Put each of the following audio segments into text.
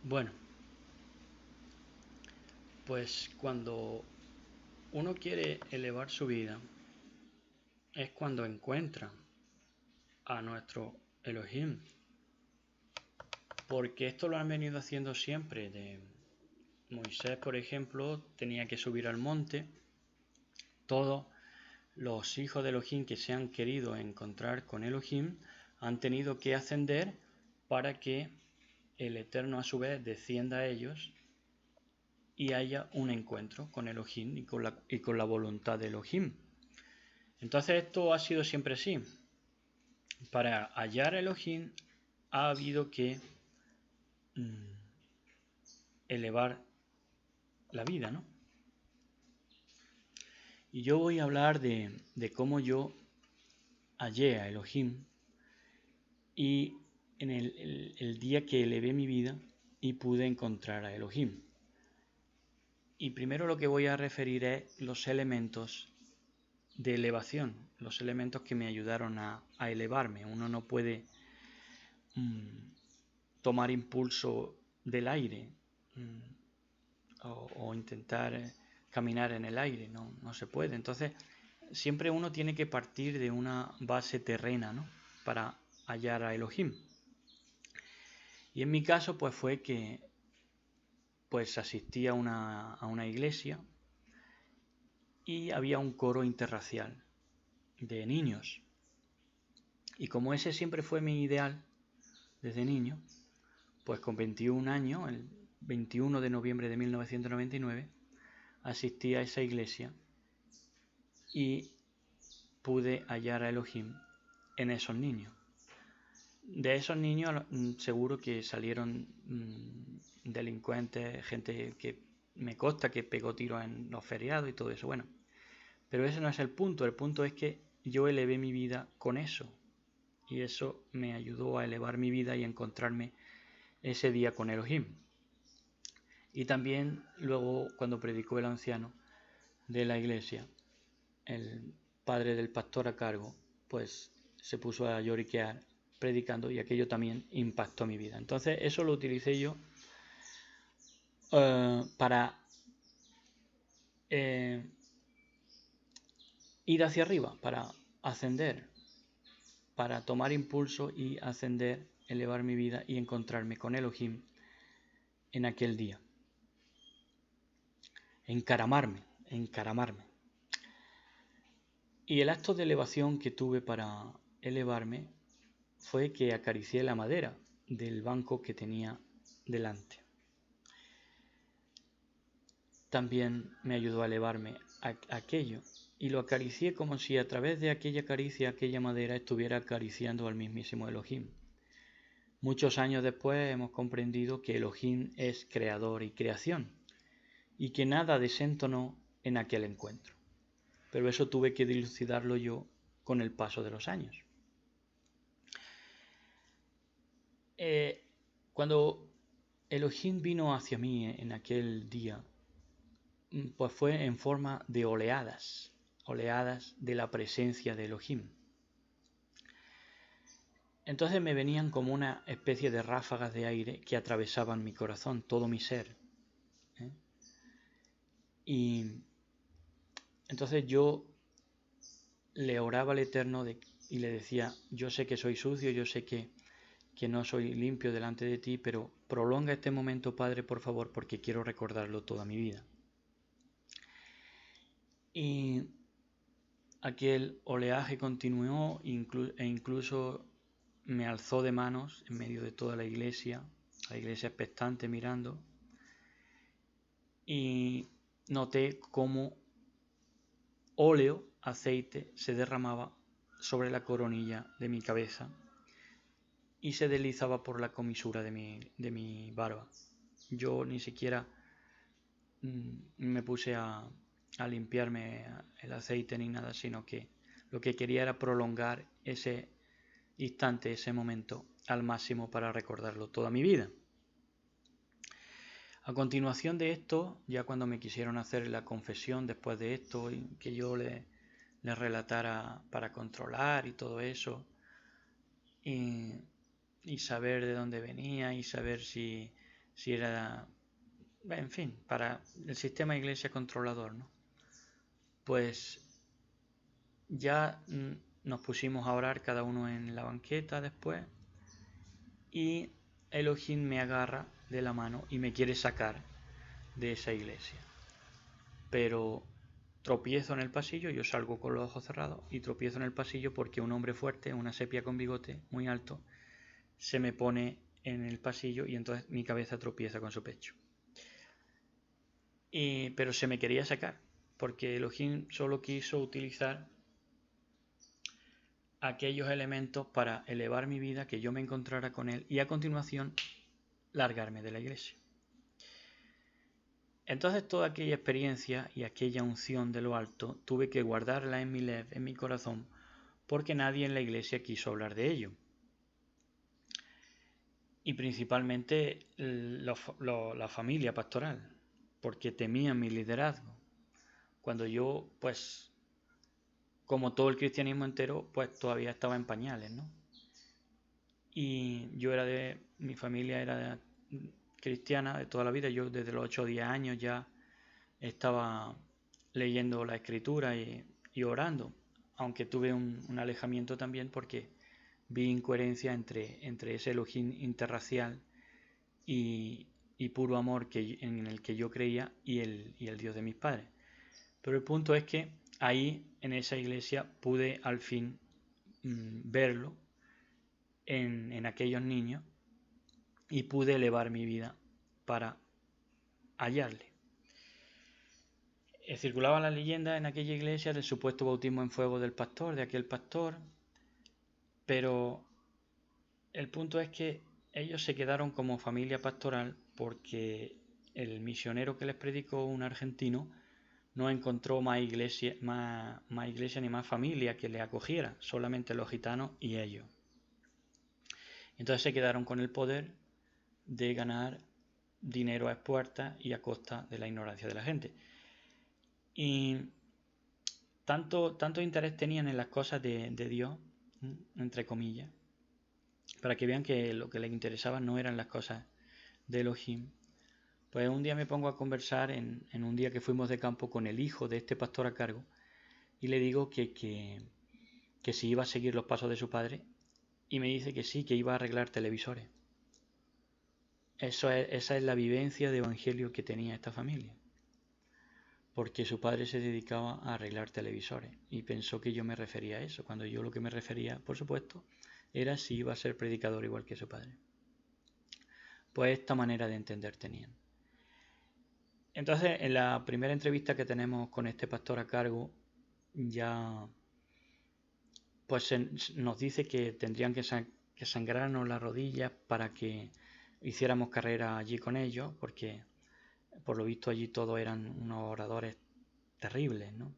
Bueno, pues cuando uno quiere elevar su vida es cuando encuentra a nuestro Elohim, porque esto lo han venido haciendo siempre. Moisés, por ejemplo, tenía que subir al monte. Todos los hijos de Elohim que se han querido encontrar con Elohim han tenido que ascender para que el Eterno a su vez descienda a ellos y haya un encuentro con Elohim y con la voluntad de Elohim. Entonces esto ha sido siempre así. Para hallar a Elohim ha habido que elevar la vida, ¿no? Y yo voy a hablar de cómo yo hallé a Elohim y en el día que elevé mi vida y pude encontrar a Elohim. Y primero lo que voy a referir es los elementos de elevación, los elementos que me ayudaron a elevarme. Uno no puede tomar impulso del aire o intentar caminar en el aire, no se puede. Entonces siempre uno tiene que partir de una base terrena, ¿no?, para hallar a Elohim. Y en mi caso pues fue que pues asistí a una iglesia y había un coro interracial de niños. Y como ese siempre fue mi ideal desde niño, pues con 21 años, el 21 de noviembre de 1999, asistí a esa iglesia y pude hallar a Elohim en esos niños. De esos niños seguro que salieron delincuentes, gente que me consta que pegó tiros en los feriados y todo eso. Bueno, pero ese no es el punto es que yo elevé mi vida con eso, y eso me ayudó a elevar mi vida y a encontrarme ese día con Elohim. Y también luego, cuando predicó el anciano de la iglesia, el padre del pastor a cargo, pues se puso a lloriquear predicando, y aquello también impactó mi vida. Entonces eso lo utilicé yo para ir hacia arriba, para ascender, para tomar impulso y ascender, elevar mi vida y encontrarme con Elohim en aquel día. Encaramarme. Y el acto de elevación que tuve para elevarme fue que acaricié la madera del banco que tenía delante. También me ayudó a elevarme aquello, y lo acaricié como si a través de aquella caricia, aquella madera, estuviera acariciando al mismísimo Elohim. Muchos años después hemos comprendido que Elohim es creador y creación, y que nada desentonó en aquel encuentro. Pero eso tuve que dilucidarlo yo con el paso de los años. Cuando Elohim vino hacia mí en aquel día, pues fue en forma de oleadas de la presencia de Elohim. Entonces me venían como una especie de ráfagas de aire que atravesaban mi corazón, todo mi ser. Y entonces yo le oraba al Eterno y le decía: yo sé que soy sucio, yo sé que no soy limpio delante de ti, pero prolonga este momento, Padre, por favor, porque quiero recordarlo toda mi vida. Y aquel oleaje continuó e incluso me alzó de manos en medio de toda la iglesia expectante mirando, y noté cómo óleo, aceite, se derramaba sobre la coronilla de mi cabeza y se deslizaba por la comisura de mi barba. Yo ni siquiera me puse a limpiarme el aceite ni nada, sino que lo que quería era prolongar ese instante, ese momento al máximo para recordarlo toda mi vida. A continuación de esto, ya cuando me quisieron hacer la confesión después de esto, y que yo les relatara para controlar y todo eso, y saber de dónde venía y saber si si era, en fin, para el sistema de iglesia controlador, ¿no? Pues ya nos pusimos a orar cada uno en la banqueta después y Elohim me agarra de la mano y me quiere sacar de esa iglesia. Pero tropiezo en el pasillo, yo salgo con los ojos cerrados y tropiezo en el pasillo porque un hombre fuerte, una sepia con bigote muy alto, se me pone en el pasillo y entonces mi cabeza tropieza con su pecho. Pero se me quería sacar porque Elohim solo quiso utilizar aquellos elementos para elevar mi vida, que yo me encontrara con él y a continuación largarme de la iglesia. Entonces toda aquella experiencia y aquella unción de lo alto tuve que guardarla en mi lev, en mi corazón, porque nadie en la iglesia quiso hablar de ello. Y principalmente la familia pastoral, porque temían mi liderazgo. Cuando yo, pues, como todo el cristianismo entero, pues todavía estaba en pañales, ¿no? Y yo mi familia era cristiana de toda la vida. Yo desde los 8 o 10 años ya estaba leyendo la escritura y orando, aunque tuve un alejamiento también porque vi incoherencia entre ese Elohim interracial y puro amor en el que yo creía y el Dios de mis padres. Pero el punto es que ahí, en esa iglesia, pude al fin verlo en aquellos niños y pude elevar mi vida para hallarle. Circulaba la leyenda en aquella iglesia del supuesto bautismo en fuego del pastor, de aquel pastor, pero el punto es que ellos se quedaron como familia pastoral porque el misionero que les predicó, un argentino, no encontró más iglesia ni más familia que le acogiera, solamente los gitanos y ellos. Entonces se quedaron con el poder de ganar dinero a expuertas y a costa de la ignorancia de la gente. Y tanto interés tenían en las cosas de Dios, entre comillas, para que vean que lo que les interesaba no eran las cosas de Elohim. Pues un día me pongo a conversar en un día que fuimos de campo con el hijo de este pastor a cargo y le digo que si iba a seguir los pasos de su padre y me dice que sí, que iba a arreglar televisores. Esa es la vivencia de evangelio que tenía esta familia, porque su padre se dedicaba a arreglar televisores y pensó que yo me refería a eso, cuando yo lo que me refería, por supuesto, era si iba a ser predicador igual que su padre. Pues esta manera de entender tenían. Entonces, en la primera entrevista que tenemos con este pastor a cargo, ya pues nos dice que tendrían que sangrarnos las rodillas para que hiciéramos carrera allí con ellos, porque por lo visto allí todos eran unos oradores terribles, ¿no?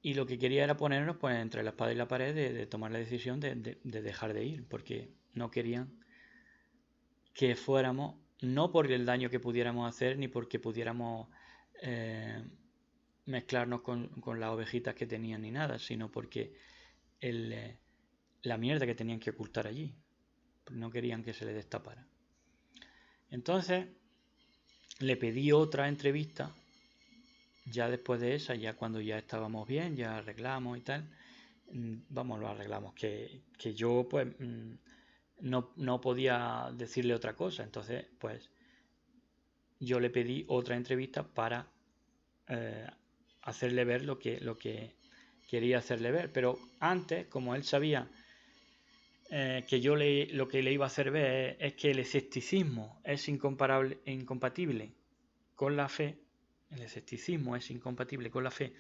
Y lo que quería era ponernos pues entre la espada y la pared de tomar la decisión de dejar de ir, porque no querían que fuéramos, no por el daño que pudiéramos hacer, ni porque pudiéramos mezclarnos con las ovejitas que tenían ni nada, sino porque la mierda que tenían que ocultar allí. No querían que se le destapara. Entonces le pedí otra entrevista ya después de esa, ya cuando ya estábamos bien, ya arreglamos y tal. Vamos, lo arreglamos, que yo pues no podía decirle otra cosa. Entonces pues yo le pedí otra entrevista para hacerle ver lo que quería hacerle ver. Pero antes, como él sabía que yo lo que le iba a hacer ver es que el escepticismo es incompatible con la fe, el escepticismo es incompatible con la fe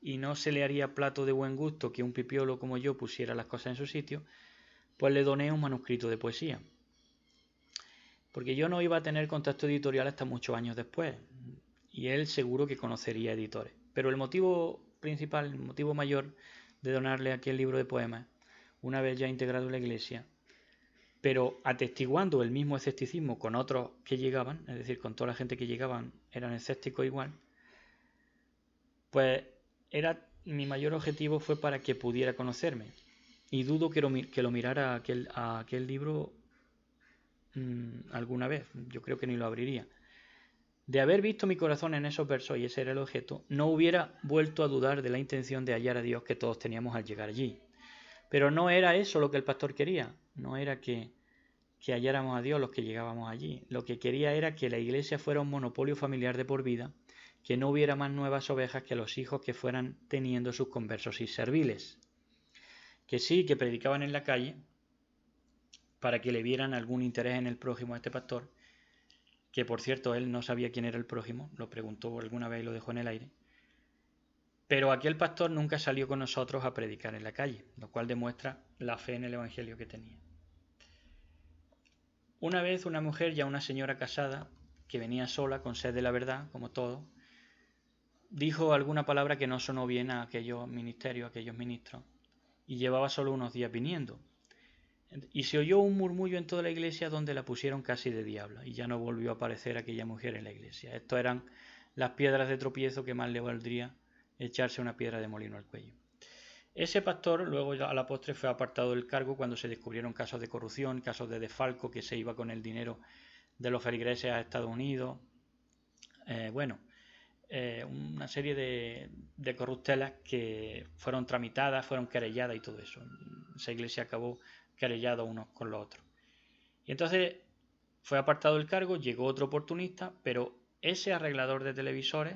y no se le haría plato de buen gusto que un pipiolo como yo pusiera las cosas en su sitio, pues le doné un manuscrito de poesía. Porque yo no iba a tener contacto editorial hasta muchos años después, y él seguro que conocería editores. Pero el motivo principal, el motivo mayor de donarle aquel libro de poemas, una vez ya integrado en la iglesia, pero atestiguando el mismo escepticismo con otros que llegaban, es decir, con toda la gente que llegaban eran escépticos igual, pues mi mayor objetivo fue para que pudiera conocerme. Y dudo que lo mirara a aquel libro alguna vez, yo creo que ni lo abriría. De haber visto mi corazón en esos versos, y ese era el objeto, no hubiera vuelto a dudar de la intención de hallar a Dios que todos teníamos al llegar allí. Pero no era eso lo que el pastor quería, no era que halláramos a Dios los que llegábamos allí. Lo que quería era que la iglesia fuera un monopolio familiar de por vida, que no hubiera más nuevas ovejas que los hijos que fueran teniendo sus conversos y serviles. Que sí, que predicaban en la calle para que le vieran algún interés en el prójimo a este pastor, que por cierto él no sabía quién era el prójimo, lo preguntó alguna vez y lo dejó en el aire. Pero aquel pastor nunca salió con nosotros a predicar en la calle, lo cual demuestra la fe en el evangelio que tenía. Una vez una mujer, ya una señora casada, que venía sola, con sed de la verdad, como todo, dijo alguna palabra que no sonó bien a aquellos ministerios, a aquellos ministros, y llevaba solo unos días viniendo. Y se oyó un murmullo en toda la iglesia donde la pusieron casi de diablo, y ya no volvió a aparecer aquella mujer en la iglesia. Estas eran las piedras de tropiezo que más le valdría echarse una piedra de molino al cuello. Ese pastor luego a la postre fue apartado del cargo cuando se descubrieron casos de corrupción, casos de desfalco, que se iba con el dinero de los feligreses a Estados Unidos. Una serie de corruptelas que fueron tramitadas, fueron querelladas y todo eso. Esa iglesia acabó querellada unos con los otros. Y entonces fue apartado del cargo, llegó otro oportunista, pero ese arreglador de televisores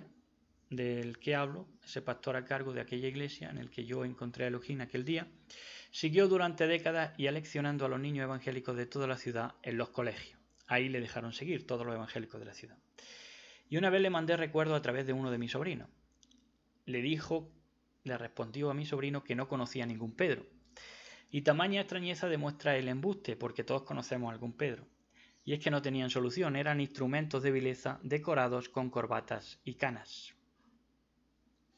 del que hablo, ese pastor a cargo de aquella iglesia en el que yo encontré a Elohim aquel día, siguió durante décadas y aleccionando a los niños evangélicos de toda la ciudad en los colegios. Ahí le dejaron seguir todos los evangélicos de la ciudad. Y una vez le mandé recuerdo a través de uno de mis sobrinos. Le respondió a mi sobrino que no conocía a ningún Pedro. Y tamaña extrañeza demuestra el embuste, porque todos conocemos a algún Pedro. Y es que no tenían solución, eran instrumentos de vileza decorados con corbatas y canas.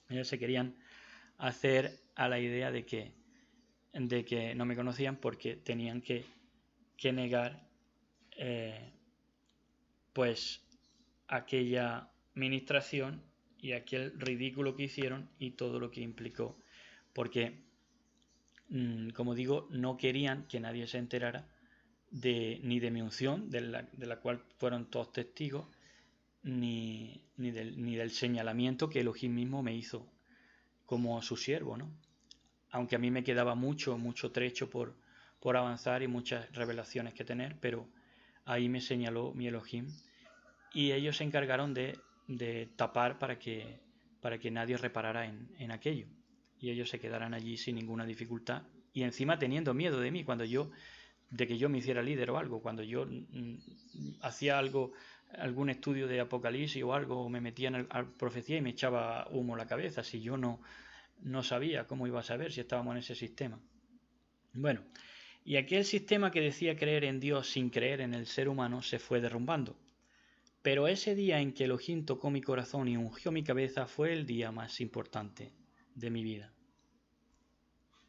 Ellos se querían hacer a la idea de que no me conocían porque tenían que negar pues aquella ministración y aquel ridículo que hicieron y todo lo que implicó, porque como digo, no querían que nadie se enterara ni de mi unción, de la cual fueron todos testigos, ni del señalamiento que Elohim mismo me hizo como su siervo, ¿no? Aunque a mí me quedaba mucho trecho por avanzar y muchas revelaciones que tener, pero ahí me señaló mi Elohim y ellos se encargaron de tapar para que nadie reparara en aquello y ellos se quedaran allí sin ninguna dificultad y encima teniendo miedo de mí de que yo me hiciera líder o algo, cuando yo hacía algún estudio de Apocalipsis o algo, me metía en profecía y me echaba humo a la cabeza, si yo no sabía cómo iba a saber si estábamos en ese sistema. Bueno, y aquel sistema que decía creer en Dios sin creer en el ser humano se fue derrumbando. Pero ese día en que Elohim tocó mi corazón y ungió mi cabeza fue el día más importante de mi vida.